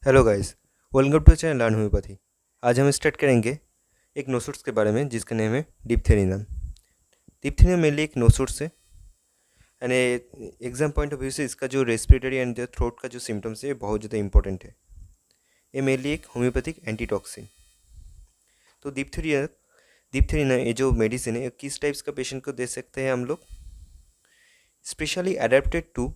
Hello guys, welcome to channel learn homeopathy. आज हम start करेंगे एक नोसुट्स के बारे में जिसका नेम है डिप्थेरिनम। डिप्थेरिनम मेनली एक नोसुट्स है and exam point of view से इसका जो रेस्पिरेटरी एंड थ्रोट का जो सिम्टम्स है बहुत ज़्यादा इंपॉर्टेंट है। ये मेनली एक होम्योपैथिक एंटीटॉक्सिन। तो डिप्थेरिना ये जो मेडिसिन है ये किस टाइप्स का पेशेंट को दे सकते हैं हम लोग? Specially adapted to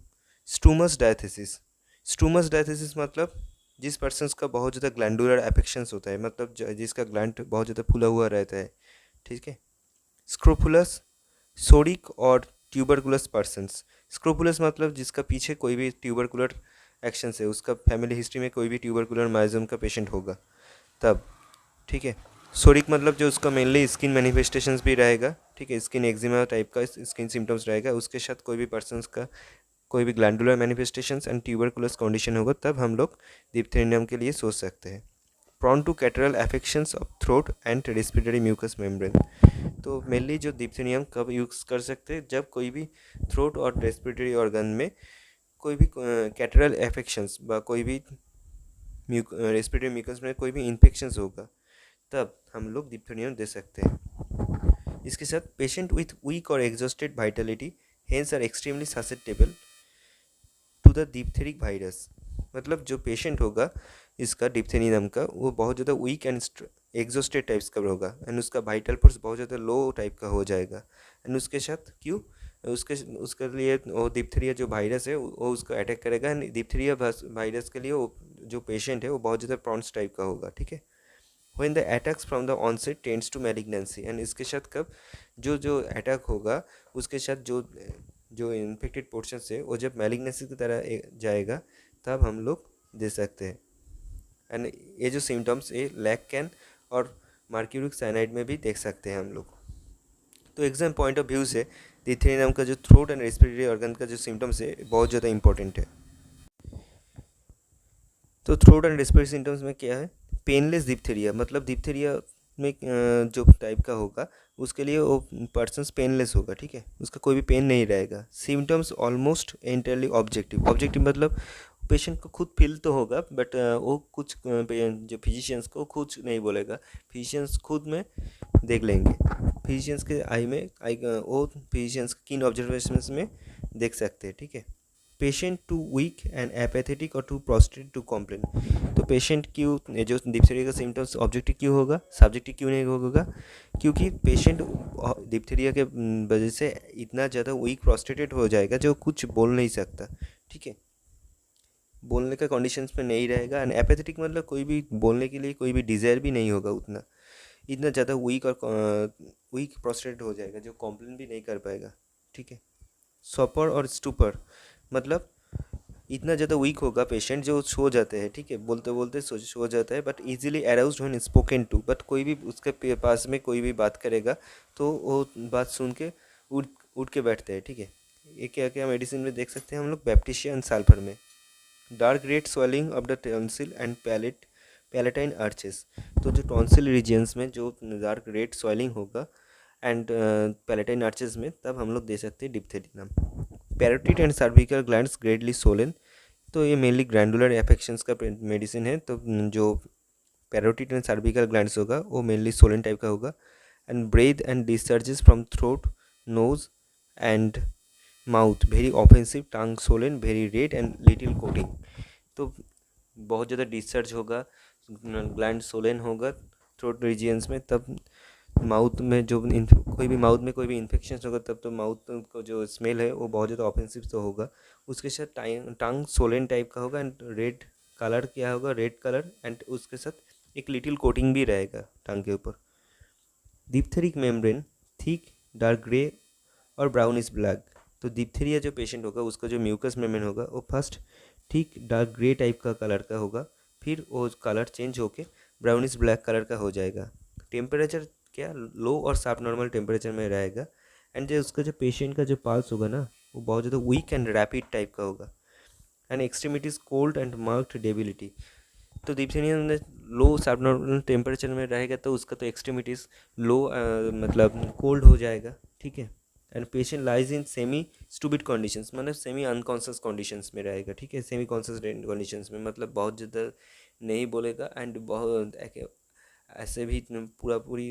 strumous diathesis. Strumous diathesis मतलब जिस पर्सन्स का बहुत ज़्यादा ग्लैंडुलर एफेक्शंस होता है, मतलब जिसका ग्लैंड बहुत ज़्यादा फूला हुआ रहता है, ठीक है। स्क्रोफुलस, सोरिक और ट्यूबरकुलस पर्सन्स। स्क्रोफुलस मतलब जिसका पीछे कोई भी ट्यूबरकुलर एक्शंस है, उसका फैमिली हिस्ट्री में कोई भी ट्यूबरकुलर माइजम का पेशेंट होगा तब, ठीक है। सोरिक मतलब जो उसका मेनली स्किन मैनिफेस्टेशंस भी रहेगा, ठीक है, स्किन एक्जिमा टाइप का स्किन सिम्टम्स रहेगा, उसके साथ कोई भी पर्सन्स का कोई भी glandular manifestations and tuberculous condition होगा तब हम लोग डिप्थेरियम के लिए सोच सकते हैं। Prone to catarrhal affections of throat and respiratory mucous membrane. तो मेनली जो डिप्थेरियम कब यूज़ कर सकते हैं? जब कोई भी थ्रोट और रेस्पिरेटरी ऑर्गन में कोई भी कैटरल एफेक्शंस व कोई भी रेस्पिरेटरी म्यूकस में कोई भी इन्फेक्शंस होगा तब हम लोग डिप्थेरियम दे सकते हैं। इसके साथ पेशेंट विथ वीक और exhausted vitality hence are extremely susceptible to the diphtheric virus. मतलब जो पेशेंट होगा इसका डिप्थेरिया नाम का, वो बहुत ज़्यादा वीक एंड एग्जॉस्टेड टाइप्स का होगा एंड उसका वाइटल फोर्स बहुत ज़्यादा लो टाइप का हो जाएगा एंड उसके साथ क्यों उसके उसके लिए वो डिप्थेरिया जो वायरस है वो उसको अटैक करेगा एंड डिप्थेरिया वायरस के लिए वो जो पेशेंट है वो बहुत ज़्यादा प्रॉन्स टाइप का होगा, ठीक है। When the attacks from the onset tends to malignancy and इसके साथ कब जो अटैक होगा उसके साथ जो जो इन्फेक्टेड पोर्शन है वो जब मैलिग्नेंसी की तरह जाएगा तब हम लोग दे सकते हैं। एंड ये जो सिम्टम्स ये लैक कैन और मर्क्यूरिक साइनाइड में भी देख सकते हैं हम लोग। तो एग्जाम पॉइंट ऑफ व्यू से डिप्थेरियम का जो थ्रोट एंड रेस्पिरेटरी ऑर्गन का जो सिम्टम्स है बहुत ज़्यादा इंपॉर्टेंट है। तो थ्रोट एंड रेस्पिरेटरी सिम्टम्स में क्या है? पेनलेस डिप्थेरिया, मतलब डिप्थेरिया में जो टाइप का होगा उसके लिए वो पर्सन्स पेनलेस होगा, ठीक है, उसका कोई भी पेन नहीं रहेगा। Symptoms almost entirely objective. Objective मतलब पेशेंट को खुद फील तो होगा बट वो कुछ जो फिजिशियंस को खुद नहीं बोलेगा, फिजिशियंस खुद में देख लेंगे। फिजिशियंस के आई में वो फिजिशियंस किन ऑब्जर्वेशंस में देख सकते हैं, ठीक है। पेशेंट टू वीक एंड एपैथेटिक और टू प्रोस्टेट टू कॉम्प्लेन। तो पेशेंट क्यों जो डिप्थेरिया का सिम्टम्स ऑब्जेक्टिव क्यों होगा, सब्जेक्टिव क्यों नहीं होगा? क्योंकि पेशेंट डिप्थेरिया के वजह से इतना ज़्यादा वीक प्रोस्टेटेड हो जाएगा जो कुछ बोल नहीं सकता, ठीक है, बोलने का कंडीशंस में नहीं रहेगा। एंड एपैथेटिक मतलब कोई भी बोलने के लिए कोई भी डिज़ायर भी नहीं होगा उतना, इतना ज़्यादा वीक और वीक प्रोस्टेटेड हो जाएगा जो कॉम्प्लेन भी नहीं कर पाएगा, ठीक है। सॉपर और स्टूपर मतलब इतना ज़्यादा वीक होगा पेशेंट जो सो जाते हैं, ठीक है, बोलते बोलते सो जाता है but easily aroused when spoken to. But कोई भी उसके पास में कोई भी बात करेगा तो वो बात सुन के उठ उठ के बैठते हैं, ठीक है। ये क्या क्या मेडिसिन में देख सकते हैं हम लोग? बैप्टिशिया एंड सल्फर में dark red swelling of the tonsil and palatine arches. तो जो टॉन्सिल रीजियंस में जो डार्क रेड स्वेलिंग होगा एंड पैलेटाइन आर्चेस में तब हम लोग दे सकते हैं diphtherinum. Parotid and cervical glands greatly swollen. तो ये मेनली ग्लैंडुलर एफेक्शंस का मेडिसिन है। तो जो पैरोटिड एंड सर्विकल ग्लैंड्स होगा वो मेनली सोलन टाइप का होगा। And breath and discharges from throat, nose and mouth very offensive, tongue swollen very red and little coating. तो बहुत ज़्यादा डिस्चार्ज होगा, ग्लैंड सोलन होगा थ्रोट रीजियंस में, तब माउथ में जो कोई भी माउथ में कोई भी इन्फेक्शन होगा तब तो माउथ को जो स्मेल है वो बहुत ज़्यादा ऑफेंसिव तो होगा। उसके साथ टंग सोलेन टाइप का होगा एंड रेड कलर क्या होगा? रेड कलर एंड उसके साथ एक लिटिल कोटिंग भी रहेगा टंग के ऊपर। डिप्थेरिक मेम्ब्रेन थिक, डार्क ग्रे और ब्राउन इज ब्लैक। तो डिप्थेरिया जो पेशेंट होगा उसका जो म्यूकस मेम्ब्रेन होगा वो फर्स्ट ठीक डार्क ग्रे टाइप का कलर का होगा, फिर वो कलर चेंज होके ब्राउनिश ब्लैक कलर का हो जाएगा। टेम्परेचर क्या लो और सब नॉर्मल टेम्परेचर में रहेगा एंड जो उसका जो पेशेंट का जो पल्स होगा ना वो बहुत ज़्यादा वीक एंड रैपिड टाइप का होगा and extremities cold and marked debility. तो डिप्थेरिया में लो सब नॉर्मल टेम्परेचर में रहेगा तो उसका तो एक्सट्रीमिटीज़ लो मतलब कोल्ड हो जाएगा, ठीक है। And patient lies in semi stupid conditions, मतलब सेमी अनकॉन्शियस कंडीशंस में रहेगा, ठीक है, सेमी कॉन्शियस कंडीशंस में, मतलब बहुत ज़्यादा नहीं बोलेगा एंड बहुत ऐसे भी पूरा पूरी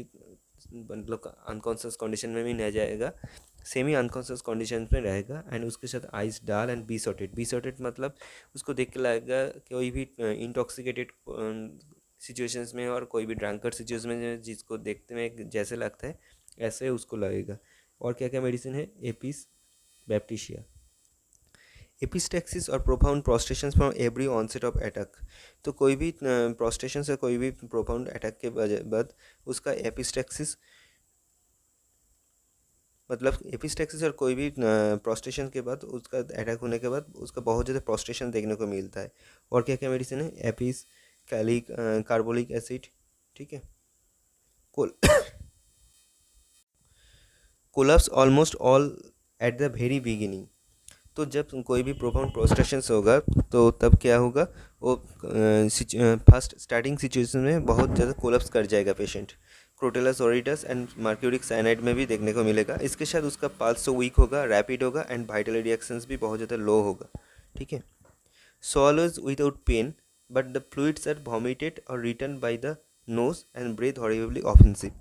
मतलब अनकॉन्शियस कंडीशन में भी नहीं जाएगा, सेमी अनकॉन्शियस कंडीशन में रहेगा। एंड उसके साथ आइस डाल एंड बी सॉटेड मतलब उसको देख के लगेगा कोई भी इंटॉक्सिकेटेड सिचुएशंस में और कोई भी ड्रंकर सिचुएशन में जिसको देखते में जैसे लगता है ऐसे उसको लगेगा। और क्या क्या मेडिसिन है, एपिस बैप्टिशिया, एपिस्टैक्सिस और profound prostration from every onset of attack. तो कोई भी प्रोस्ट्रेशन से कोई भी प्रोफाउंड अटैक के बाद उसका एपिस्टैक्सिस मतलब एपिस्टैक्सिस और कोई भी प्रोस्ट्रेशन के बाद उसका अटैक होने के बाद उसका बहुत ज़्यादा प्रोस्ट्रेशन देखने को मिलता है। और क्या क्या मेडिसिन है, एपिस कैलिक कार्बोलिक एसिड, ठीक है, collapse almost all at the very beginning. तो जब कोई भी प्रोफाउंड प्रोस्ट्रेशन होगा तो तब क्या होगा, वो फर्स्ट स्टार्टिंग सिचुएशन में बहुत ज़्यादा कोलैप्स कर जाएगा patient, crotalus horridus and mercuric cyanide में भी देखने को मिलेगा। इसके साथ उसका पल्स तो वीक होगा, रैपिड होगा एंड वाइटल रिएक्शंस भी बहुत ज़्यादा लो होगा, ठीक है। swallows without pain but the fluids are vomited और return by the nose and breath horribly offensive.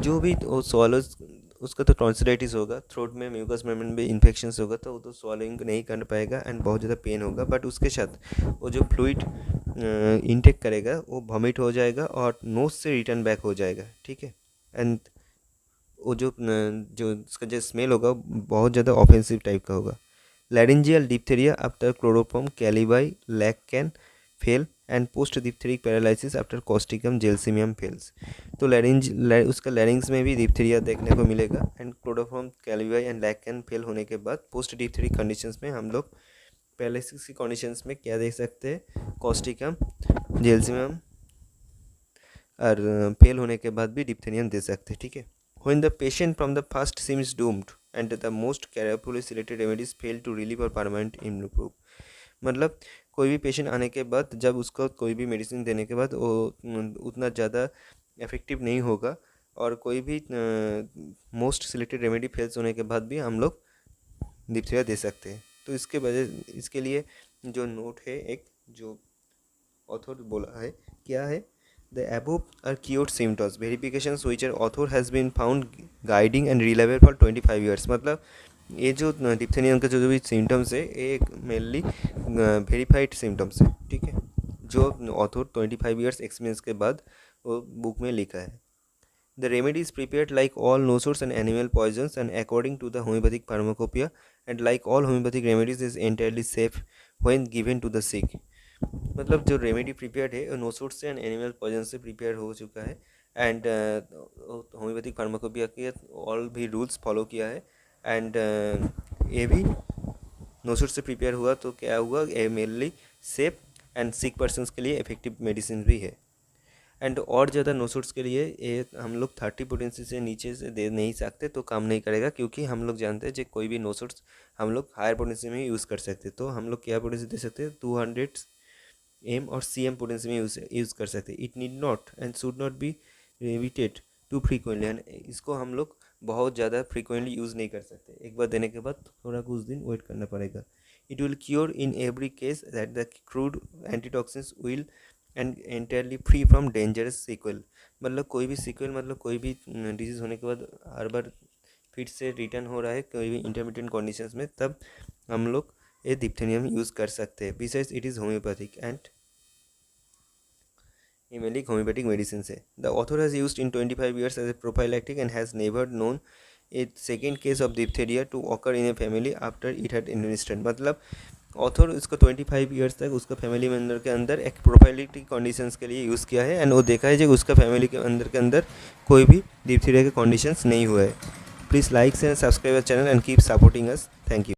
जो भी वो swallows उसका तो टॉन्सिलाइटिस होगा, थ्रोट में म्यूकस मेम्ब्रेन में इन्फेक्शंस होगा तो वो तो swallowing नहीं कर पाएगा एंड बहुत ज़्यादा पेन होगा, बट उसके साथ वो जो फ्लूइड इनटेक करेगा वो वॉमिट हो जाएगा और नोज से रिटर्न बैक हो जाएगा, ठीक है। एंड वो जो उसका जो स्मेल होगा बहुत ज़्यादा ऑफेंसिव टाइप का होगा। Laryngeal diphtheria after chloroform kali bi lac can fail and post diphtheric paralysis after causticum gelsemium fails. तो उसका लैरिंग्स में भी डिप्थेरिया देखने को मिलेगा and chloroform kali bi and lac can fail होने के बाद पोस्ट डिप्थेरिक कंडीशंस में हम लोग पैरालिसिस की कंडीशंस में क्या देख सकते हैं, कॉस्टिकम जेल्सिमियम और फेल होने के बाद भी डिप्थेरियम दे सकते हैं, ठीक है। When the patient from the first seems doomed and the most carefully selected remedies fail to relieve or permanent improve, मतलब कोई भी पेशेंट आने के बाद जब उसको कोई भी मेडिसिन देने के बाद वो उतना ज़्यादा इफेक्टिव नहीं होगा और कोई भी मोस्ट सिलेक्टेड रेमेडी फेल्स होने के बाद भी हम लोग डिप्थेरिया दे सकते हैं। तो इसके लिए जो नोट है एक जो ऑथर बोला है क्या है, The above are cured symptoms. Verifications which an author has been found guiding and reliable for 25 years. मतलब ये जो डिप्थेरिया का जो भी सिम्टम्स है ये मेनली वेरीफाइड सिम्टम्स है, ठीक है, जो ऑथर 25 ईयर्स एक्सपीरियंस के बाद वो बुक में लिखा है। The remedy is prepared like all nosures and animal poisons and according to the homeopathic pharmacopoeia and like all homeopathic remedies is entirely safe when given to the sick. मतलब जो remedy prepared है nosode से and animal poison से prepare हो चुका है and homeopathic pharmacopoeia के all भी रूल्स फॉलो किया है एंड ये भी नोसोड से प्रिपेयर हुआ तो क्या हुआ, ये mainly safe and sick persons के लिए इफेक्टिव मेडिसिन भी है। एंड और ज़्यादा नोसोड्स के लिए ये हम लोग 30 पोटेंसी से नीचे से दे नहीं सकते तो काम नहीं करेगा, क्योंकि हम लोग जानते हैं जो कोई भी नोसोड्स हम लोग हायर पोटेंसी में यूज़ कर सकते, तो हम लोग क्या पोटेंसी दे सकते हैं 200 एम और सी एम पोटेंसी में यूज़ कर सकते हैं। It need not and should not be repeated too frequently, and इसको हम लोग बहुत ज़्यादा फ्रीक्वेंटली यूज़ नहीं कर सकते, एक बार देने के बाद थोड़ा कुछ दिन वेट करना पड़ेगा। It will cure in every case that the crude antitoxins will and entirely free from dangerous sequel, मतलब कोई भी सीक्वल मतलब कोई भी डिजीज़ होने के बाद हर बार फिर से रिटर्न हो रहा है कोई भी इंटरमीडिएट कंडीशंस में, तब हम लोग ये डिप्थेरियम यूज़ कर सकते हैं। Besides it is homeopathic and Emelic homeopathic medicines है। The author has used in 25 years as a prophylactic and has never known a second case of diphtheria to occur in a family after it had administered, मतलब author इसको 25 years तक उसका family member के अंदर एक प्रोफाइलिटिक conditions के लिए use किया है एंड वो देखा है जो उसका फैमिली के अंदर कोई भी डिप्थेरिया के कंडीशंस नहीं हुआ है। Please like and subscribe channel and keep supporting us. Thank you.